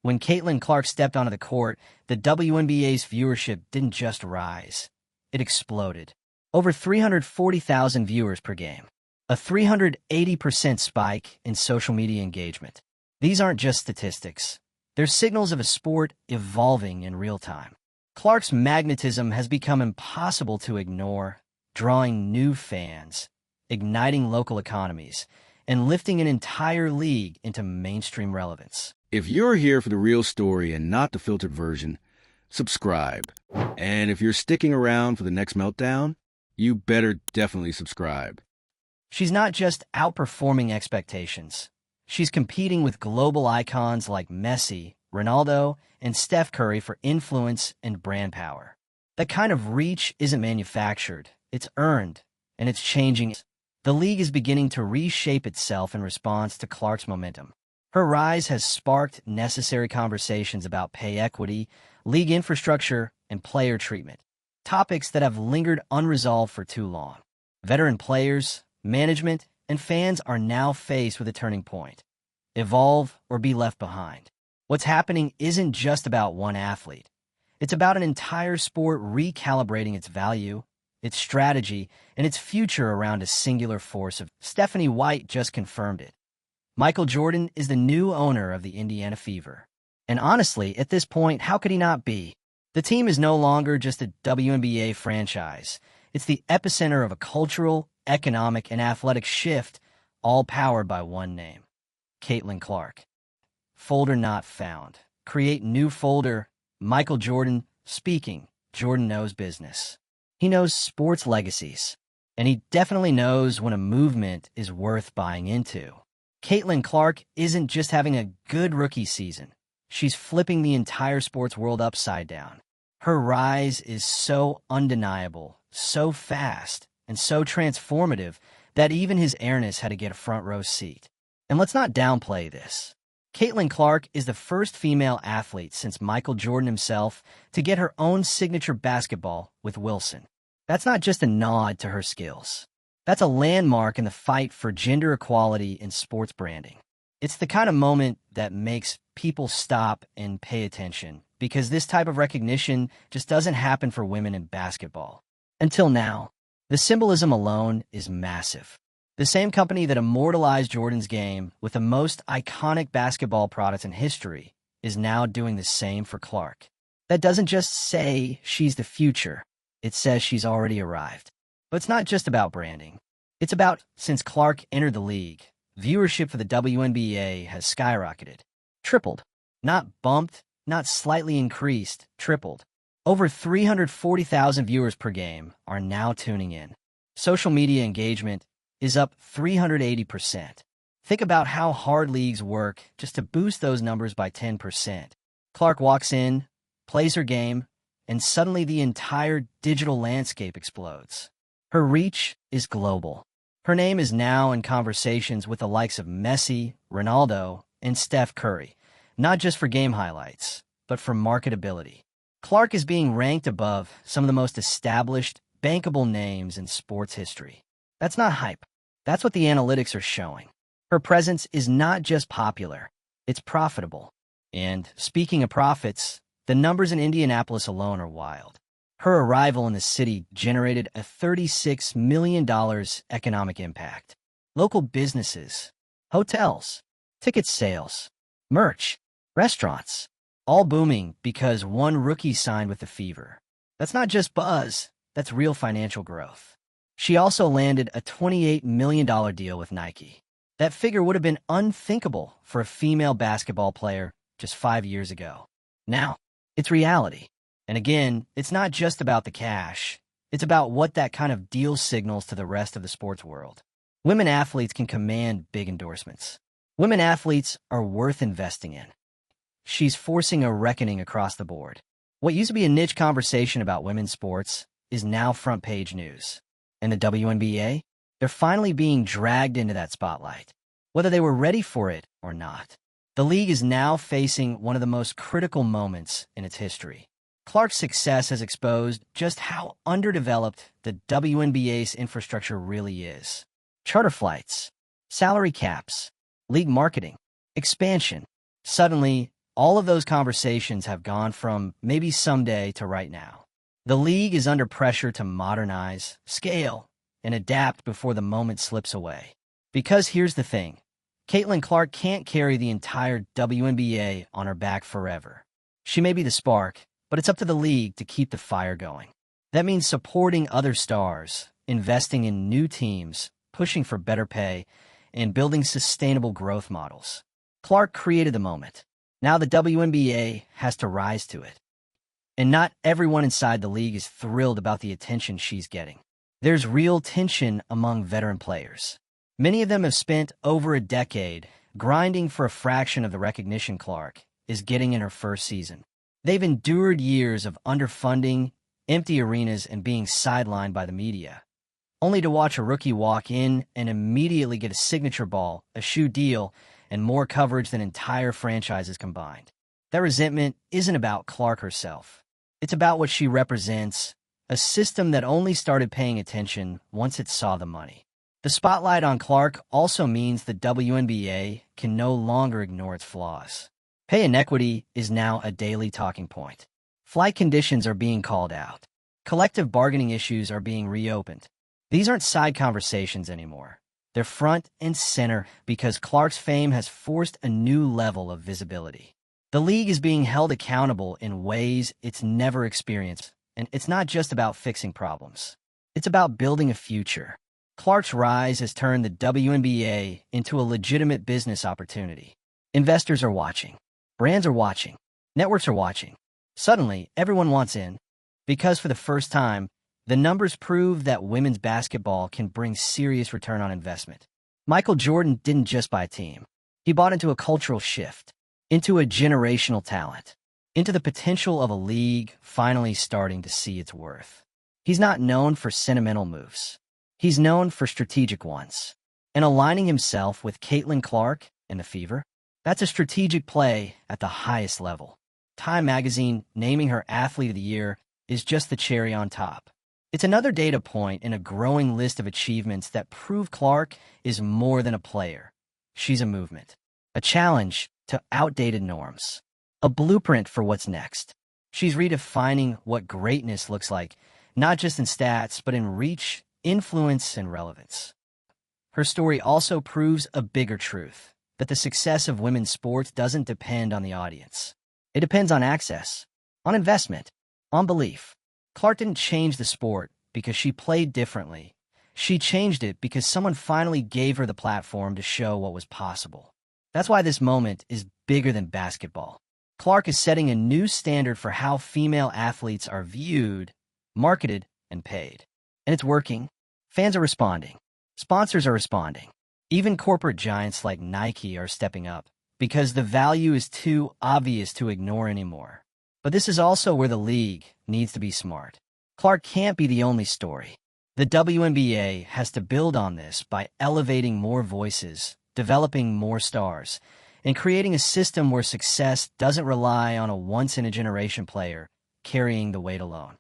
When Caitlin Clark stepped onto the court, the WNBA's viewership didn't just rise. It exploded. Over 340,000 viewers per game. A 380% spike in social media engagement. These aren't just statistics. They're signals of a sport evolving in real time. Clark's magnetism has become impossible to ignore, drawing new fans, igniting local economies, and lifting an entire league into mainstream relevance. If you're here for the real story and not the filtered version, subscribe. And if you're sticking around for the next meltdown, you better definitely subscribe. She's not just outperforming expectations. She's competing with global icons like Messi, Ronaldo, and Steph Curry for influence and brand power. That kind of reach isn't manufactured, it's earned, and it's changing. The league is beginning to reshape itself in response to Clark's momentum. Her rise has sparked necessary conversations about pay equity, league infrastructure, and player treatment, topics that have lingered unresolved for too long. Veteran players, management, and fans are now faced with a turning point. Evolve or be left behind. What's happening isn't just about one athlete. It's about an entire sport recalibrating its value, its strategy, and its future around a singular force. Stephanie White just confirmed it. Michael Jordan is the new owner of the Indiana Fever. And honestly, at this point, how could he not be? The team is no longer just a WNBA franchise. It's the epicenter of a cultural, economic, and athletic shift, all powered by one name: Caitlin Clark. Folder not found. Create new folder. Michael Jordan speaking. Jordan knows business. He knows sports legacies. And he definitely knows when a movement is worth buying into. Caitlin Clark isn't just having a good rookie season. She's flipping the entire sports world upside down. Her rise is so undeniable, so fast, and so transformative that even his airness had to get a front row seat. And let's not downplay this. Caitlin Clark is the first female athlete since Michael Jordan himself to get her own signature basketball with Wilson. That's not just a nod to her skills. That's a landmark in the fight for gender equality in sports branding. It's the kind of moment that makes people stop and pay attention, because this type of recognition just doesn't happen for women in basketball. Until now, the symbolism alone is massive. The same company that immortalized Jordan's game with the most iconic basketball products in history is now doing the same for Clark. That doesn't just say she's the future, it says she's already arrived. But it's not just about branding. It's about, since Clark entered the league, viewership for the WNBA has skyrocketed. Tripled. Not bumped, not slightly increased, tripled. Over 340,000 viewers per game are now tuning in. Social media engagement is up 380%. Think about how hard leagues work just to boost those numbers by 10%. Clark walks in, plays her game, and suddenly the entire digital landscape explodes. Her reach is global. Her name is now in conversations with the likes of Messi, Ronaldo, and Steph Curry, not just for game highlights, but for marketability. Clark is being ranked above some of the most established, bankable names in sports history. That's not hype. That's what the analytics are showing. Her presence is not just popular, it's profitable. And speaking of profits, the numbers in Indianapolis alone are wild. Her arrival in the city generated a $36 million economic impact. Local businesses, hotels, ticket sales, merch, restaurants, all booming because one rookie signed with the Fever. That's not just buzz, that's real financial growth. She also landed a $28 million deal with Nike. That figure would have been unthinkable for a female basketball player just 5 years ago. Now, it's reality. And again, it's not just about the cash. It's about what that kind of deal signals to the rest of the sports world. Women athletes can command big endorsements. Women athletes are worth investing in. She's forcing a reckoning across the board. What used to be a niche conversation about women's sports is now front-page news. And the WNBA? They're finally being dragged into that spotlight, whether they were ready for it or not. The league is now facing one of the most critical moments in its history. Clark's success has exposed just how underdeveloped the WNBA's infrastructure really is. Charter flights, salary caps, league marketing, expansion. Suddenly, All of those conversations have gone from maybe someday to right now. The league is under pressure to modernize, scale, and adapt before the moment slips away. Because here's the thing. Caitlin Clark can't carry the entire WNBA on her back forever. She may be the spark, but it's up to the league to keep the fire going. That means supporting other stars, investing in new teams, pushing for better pay, and building sustainable growth models. Clark created the moment. Now the WNBA has to rise to it. And not everyone inside the league is thrilled about the attention she's getting. There's real tension among veteran players. Many of them have spent over a decade grinding for a fraction of the recognition Clark is getting in her first season. They've endured years of underfunding, empty arenas, and being sidelined by the media, only to watch a rookie walk in and immediately get a signature ball, a shoe deal, and more coverage than entire franchises combined. That resentment isn't about Clark herself. It's about what she represents, a system that only started paying attention once it saw the money. The spotlight on Clark also means the WNBA can no longer ignore its flaws. Pay inequity is now a daily talking point. Flight conditions are being called out. Collective bargaining issues are being reopened. These aren't side conversations anymore. They're front and center because Clark's fame has forced a new level of visibility. The league is being held accountable in ways it's never experienced, and it's not just about fixing problems. It's about building a future. Clark's rise has turned the WNBA into a legitimate business opportunity. Investors are watching. Brands are watching. Networks are watching. Suddenly, everyone wants in. Because for the first time, the numbers prove that women's basketball can bring serious return on investment. Michael Jordan didn't just buy a team. He bought into a cultural shift, into a generational talent, into the potential of a league finally starting to see its worth. He's not known for sentimental moves. He's known for strategic ones. And aligning himself with Caitlin Clark and the Fever, that's a strategic play at the highest level. Time magazine naming her Athlete of the Year is just the cherry on top. It's another data point in a growing list of achievements that prove Clark is more than a player. She's a movement, a challenge to outdated norms, a blueprint for what's next. She's redefining what greatness looks like, not just in stats, but in reach, influence, and relevance. Her story also proves a bigger truth, that the success of women's sports doesn't depend on the audience. It depends on access, on investment, on belief. Clark didn't change the sport because she played differently. She changed it because someone finally gave her the platform to show what was possible. That's why this moment is bigger than basketball. Clark is setting a new standard for how female athletes are viewed, marketed, and paid. And it's working. Fans are responding. Sponsors are responding. Even corporate giants like Nike are stepping up because the value is too obvious to ignore anymore. But this is also where the league needs to be smart. Clark can't be the only story. The WNBA has to build on this by elevating more voices, developing more stars, and creating a system where success doesn't rely on a once-in-a-generation player carrying the weight alone.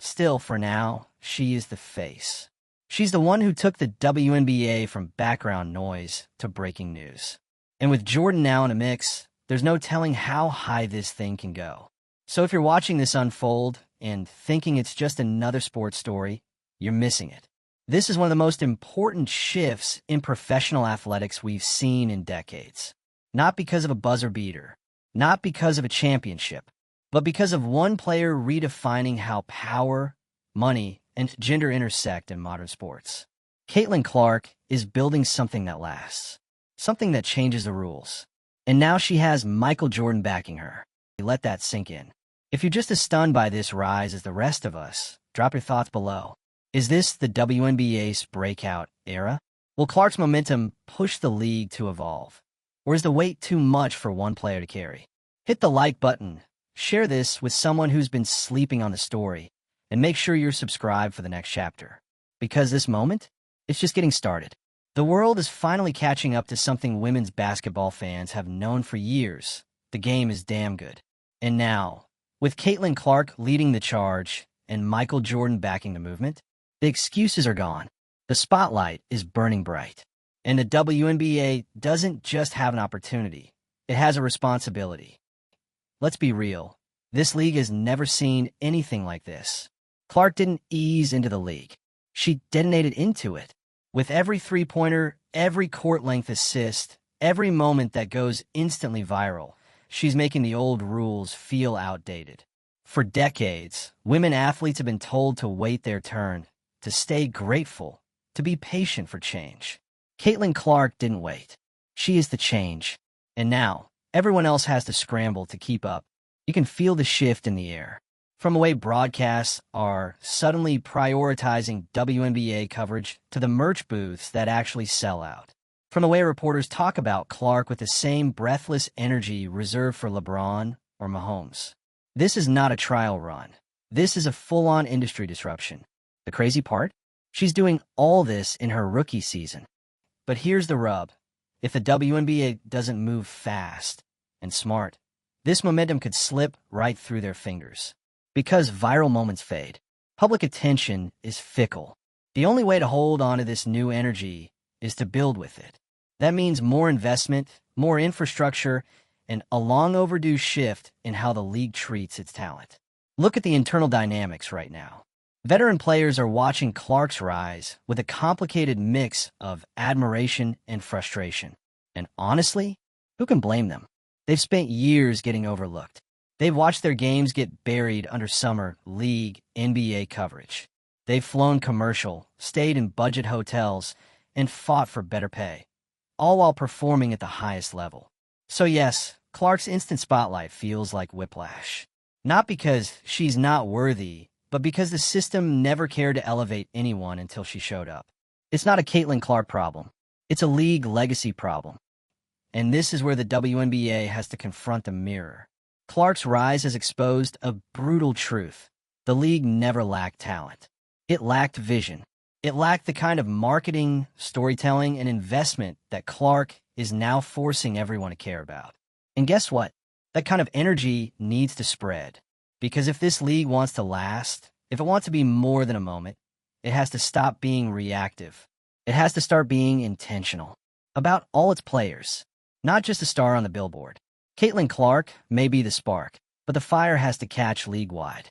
Still, for now, she is the face. She's the one who took the WNBA from background noise to breaking news. And with Jordan now in a mix, there's no telling how high this thing can go. So if you're watching this unfold and thinking it's just another sports story, you're missing it. This is one of the most important shifts in professional athletics we've seen in decades. Not because of a buzzer beater, not because of a championship, but because of one player redefining how power, money, and gender intersect in modern sports. Caitlin Clark is building something that lasts, something that changes the rules. And now she has Michael Jordan backing her. Let that sink in. If you're just as stunned by this rise as the rest of us, drop your thoughts below. Is this the WNBA's breakout era? Will Clark's momentum push the league to evolve? Or is the weight too much for one player to carry? Hit the like button, share this with someone who's been sleeping on the story, and make sure you're subscribed for the next chapter. Because this moment, it's just getting started. The world is finally catching up to something women's basketball fans have known for years. The game is damn good. And now, with Caitlin Clark leading the charge and Michael Jordan backing the movement, the excuses are gone. The spotlight is burning bright. And the WNBA doesn't just have an opportunity. It has a responsibility. Let's be real. This league has never seen anything like this. Clark didn't ease into the league. She detonated into it. With every three-pointer, every court-length assist, every moment that goes instantly viral, she's making the old rules feel outdated. For decades, women athletes have been told to wait their turn, to stay grateful, to be patient for change. Caitlin Clark didn't wait. She is the change. And now, everyone else has to scramble to keep up. You can feel the shift in the air. From the way broadcasts are suddenly prioritizing WNBA coverage to the merch booths that actually sell out. From the way reporters talk about Clark with the same breathless energy reserved for LeBron or Mahomes. This is not a trial run. This is a full-on industry disruption. The crazy part? She's doing all this in her rookie season. But here's the rub. If the WNBA doesn't move fast and smart, this momentum could slip right through their fingers. Because viral moments fade, public attention is fickle. The only way to hold on to this new energy is to build with it. That means more investment, more infrastructure, and a long overdue shift in how the league treats its talent. Look at the internal dynamics right now. Veteran players are watching Clark's rise with a complicated mix of admiration and frustration. And honestly, who can blame them? They've spent years getting overlooked. They've watched their games get buried under summer league NBA coverage. They've flown commercial, stayed in budget hotels, and fought for better pay, all while performing at the highest level. So yes, Clark's instant spotlight feels like whiplash. Not because she's not worthy, but because the system never cared to elevate anyone until she showed up. It's not a Caitlin Clark problem. It's a league legacy problem. And this is where the WNBA has to confront the mirror. Clark's rise has exposed a brutal truth. The league never lacked talent. It lacked vision. It lacked the kind of marketing, storytelling, and investment that Clark is now forcing everyone to care about. And guess what? That kind of energy needs to spread. Because if this league wants to last, if it wants to be more than a moment, it has to stop being reactive. It has to start being intentional about all its players, not just a star on the billboard. Caitlin Clark may be the spark, but the fire has to catch league-wide.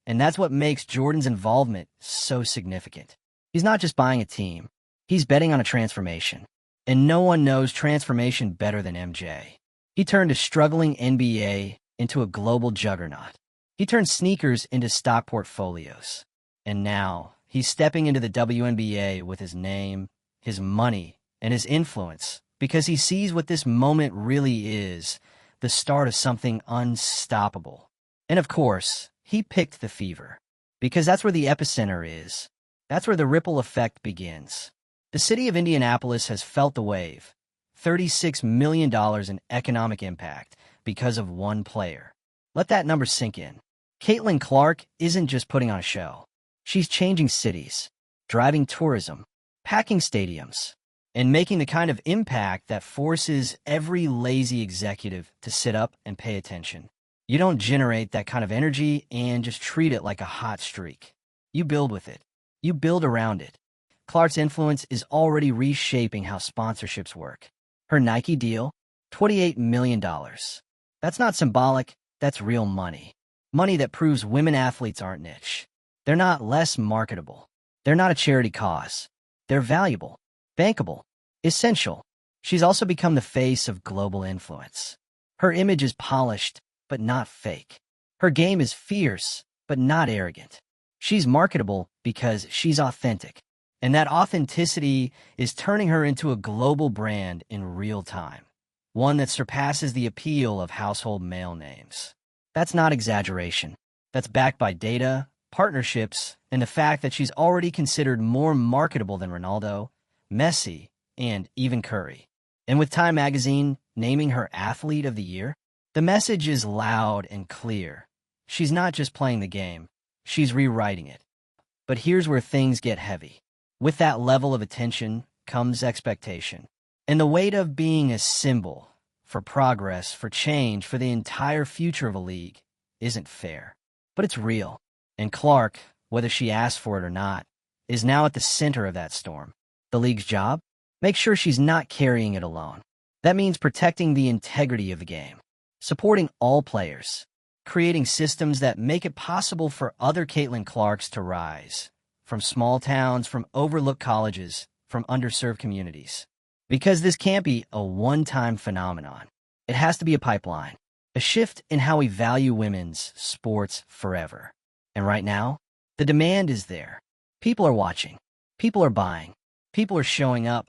And that's what makes Jordan's involvement so significant. He's not just buying a team. He's betting on a transformation. And no one knows transformation better than MJ. He turned a struggling NBA into a global juggernaut. He turned sneakers into stock portfolios. And now, he's stepping into the WNBA with his name, his money, and his influence, because he sees what this moment really is, the start of something unstoppable. And of course, he picked the fever, because that's where the epicenter is. That's where the ripple effect begins. The city of Indianapolis has felt the wave, $36 million in economic impact because of one player. Let that number sink in. Caitlin Clark isn't just putting on a show. She's changing cities, driving tourism, packing stadiums, and making the kind of impact that forces every lazy executive to sit up and pay attention. You don't generate that kind of energy and just treat it like a hot streak. You build with it. You build around it. Clark's influence is already reshaping how sponsorships work. Her Nike deal, $28 million. That's not symbolic, that's real money. Money that proves women athletes aren't niche. They're not less marketable. They're not a charity cause. They're valuable, bankable, essential. She's also become the face of global influence. Her image is polished, but not fake. Her game is fierce, but not arrogant. She's marketable because she's authentic. And that authenticity is turning her into a global brand in real time. One that surpasses the appeal of household male names. That's not exaggeration. That's backed by data, partnerships, and the fact that she's already considered more marketable than Ronaldo, Messi, and even Curry. And with Time magazine naming her Athlete of the Year, the message is loud and clear. She's not just playing the game, she's rewriting it. But here's where things get heavy. With that level of attention comes expectation. And the weight of being a symbol for progress, for change, for the entire future of a league isn't fair. But it's real. And Clark, whether she asked for it or not, is now at the center of that storm. The league's job? Make sure she's not carrying it alone. That means protecting the integrity of the game. supporting all players, creating systems that make it possible for other Caitlin Clarks to rise, from small towns, from overlooked colleges, from underserved communities. Because this can't be a one-time phenomenon. It has to be a pipeline, a shift in how we value women's sports forever. And right now, the demand is there. People are watching. People are buying. People are showing up,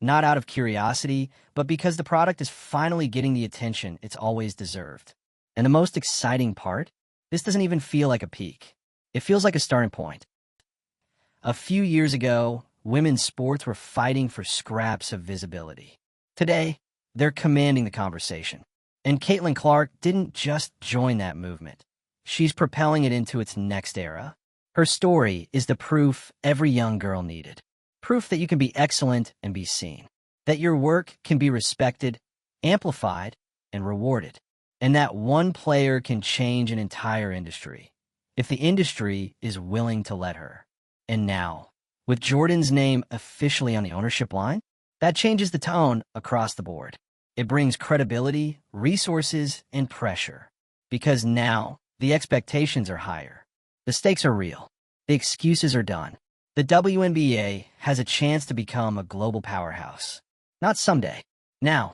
not out of curiosity, but because the product is finally getting the attention it's always deserved. And the most exciting part? This doesn't even feel like a peak. It feels like a starting point. A few years ago, women's sports were fighting for scraps of visibility. Today, they're commanding the conversation. And Caitlin Clark didn't just join that movement. She's propelling it into its next era. Her story is the proof every young girl needed. Proof that you can be excellent and be seen. That your work can be respected, amplified, and rewarded. And that one player can change an entire industry, if the industry is willing to let her. And now, with Jordan's name officially on the ownership line, that changes the tone across the board. It brings credibility, resources, and pressure. Because now, the expectations are higher. The stakes are real. The excuses are done. The WNBA has a chance to become a global powerhouse. Not someday, now,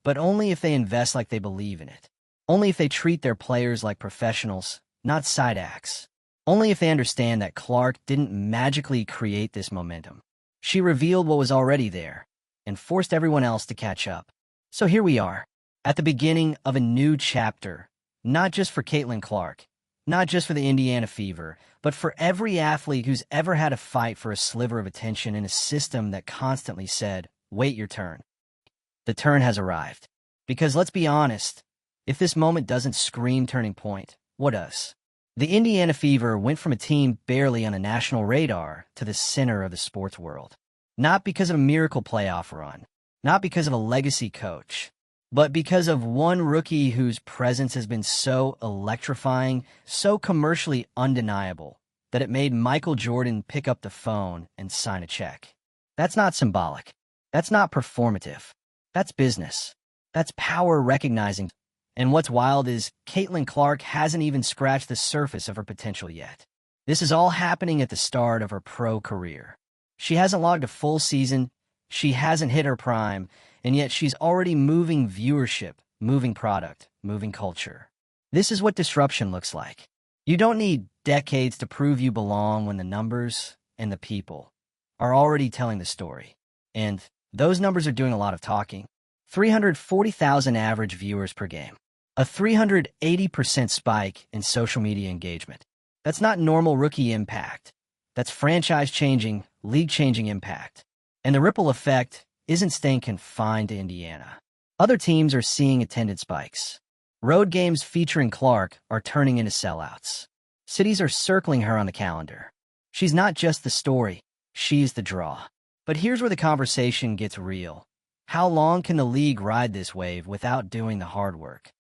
but only if they invest like they believe in it. Only if they treat their players like professionals, not side acts. Only if they understand that Clark didn't magically create this momentum. She revealed what was already there and forced everyone else to catch up. So here we are, at the beginning of a new chapter, not just for Caitlin Clark, not just for the Indiana Fever, but for every athlete who's ever had to fight for a sliver of attention in a system that constantly said, wait your turn. The turn has arrived. Because let's be honest, if this moment doesn't scream turning point, what does? The Indiana Fever went from a team barely on a national radar to the center of the sports world. Not because of a miracle playoff run, not because of a legacy coach, but because of one rookie whose presence has been so electrifying, so commercially undeniable, that it made Michael Jordan pick up the phone and sign a check. That's not symbolic. That's not performative. That's business. That's power recognizing. And what's wild is Caitlin Clark hasn't even scratched the surface of her potential yet. This is all happening at the start of her pro career. She hasn't logged a full season, she hasn't hit her prime, and yet she's already moving viewership, moving product, moving culture. This is what disruption looks like. You don't need decades to prove you belong when the numbers and the people are already telling the story. And those numbers are doing a lot of talking. 340,000 average viewers per game. A 380% spike in social media engagement. That's not normal rookie impact. That's franchise-changing, league-changing impact. And the ripple effect isn't staying confined to Indiana. Other teams are seeing attendance spikes. Road games featuring Clark are turning into sellouts. Cities are circling her on the calendar. She's not just the story, she's the draw. But here's where the conversation gets real. How long can the league ride this wave without doing the hard work?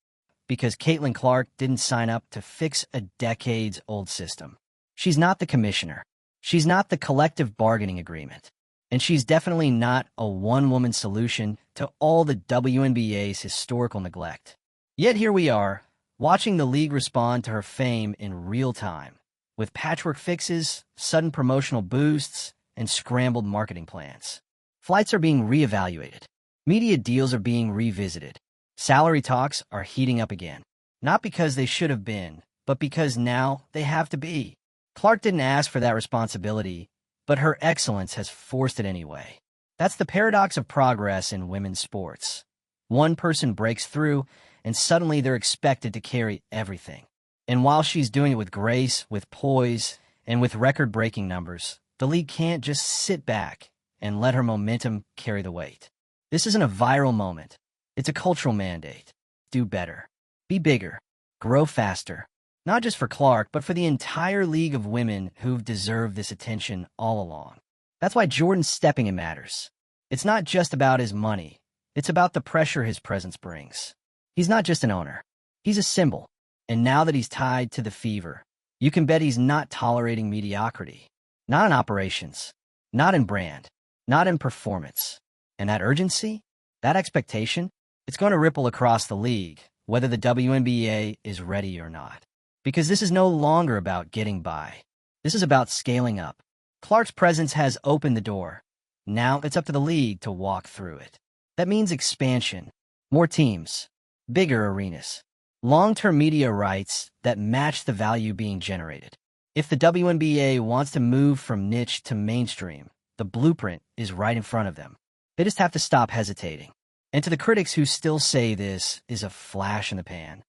Because Caitlin Clark didn't sign up to fix a decades-old system. She's not the commissioner. She's not the collective bargaining agreement. And she's definitely not a one-woman solution to all the WNBA's historical neglect. Yet here we are, watching the league respond to her fame in real time, with patchwork fixes, sudden promotional boosts, and scrambled marketing plans. Flights are being reevaluated. Media deals are being revisited. Salary talks are heating up again. Not because they should have been, but because now they have to be. Clark didn't ask for that responsibility, but her excellence has forced it anyway. That's the paradox of progress in women's sports. One person breaks through, and suddenly they're expected to carry everything. And while she's doing it with grace, with poise, and with record-breaking numbers, the league can't just sit back and let her momentum carry the weight. This isn't a viral moment. It's a cultural mandate. Do better. Be bigger. Grow faster. Not just for Clark, but for the entire league of women who've deserved this attention all along. That's why Jordan's stepping in matters. It's not just about his money. It's about the pressure his presence brings. He's not just an owner. He's a symbol. And now that he's tied to the Fever, you can bet he's not tolerating mediocrity. Not in operations. Not in brand. Not in performance. And that urgency, that expectation, it's going to ripple across the league, whether the WNBA is ready or not. Because this is no longer about getting by. This is about scaling up. Clark's presence has opened the door. Now it's up to the league to walk through it. That means expansion, more teams, bigger arenas, long-term media rights that match the value being generated. If the WNBA wants to move from niche to mainstream, the blueprint is right in front of them. They just have to stop hesitating. And to the critics who still say this is a flash in the pan,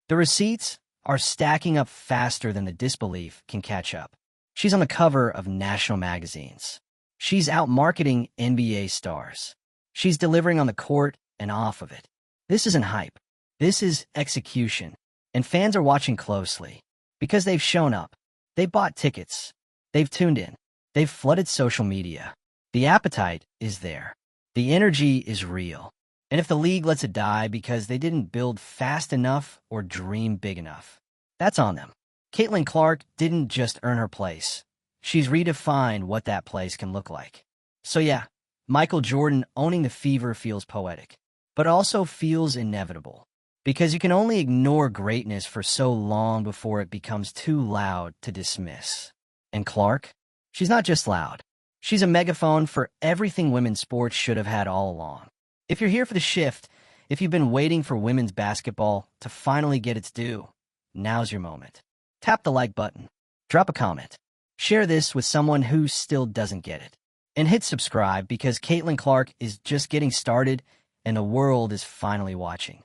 the receipts are stacking up faster than the disbelief can catch up. She's on the cover of national magazines. She's out marketing NBA stars. She's delivering on the court and off of it. This isn't hype. This is execution. And fans are watching closely because they've shown up. They've bought tickets. They've tuned in. They've flooded social media. The appetite is there. The energy is real. And if the league lets it die because they didn't build fast enough or dream big enough, that's on them. Caitlin Clark didn't just earn her place. She's redefined what that place can look like. So yeah, Michael Jordan owning the fever feels poetic, but also feels inevitable. Because you can only ignore greatness for so long before it becomes too loud to dismiss. And Clark? She's not just loud. She's a megaphone for everything women's sports should have had all along. If you're here for the shift, if you've been waiting for women's basketball to finally get its due, now's your moment. Tap the like button, drop a comment, share this with someone who still doesn't get it, and hit subscribe because Caitlin Clark is just getting started and the world is finally watching.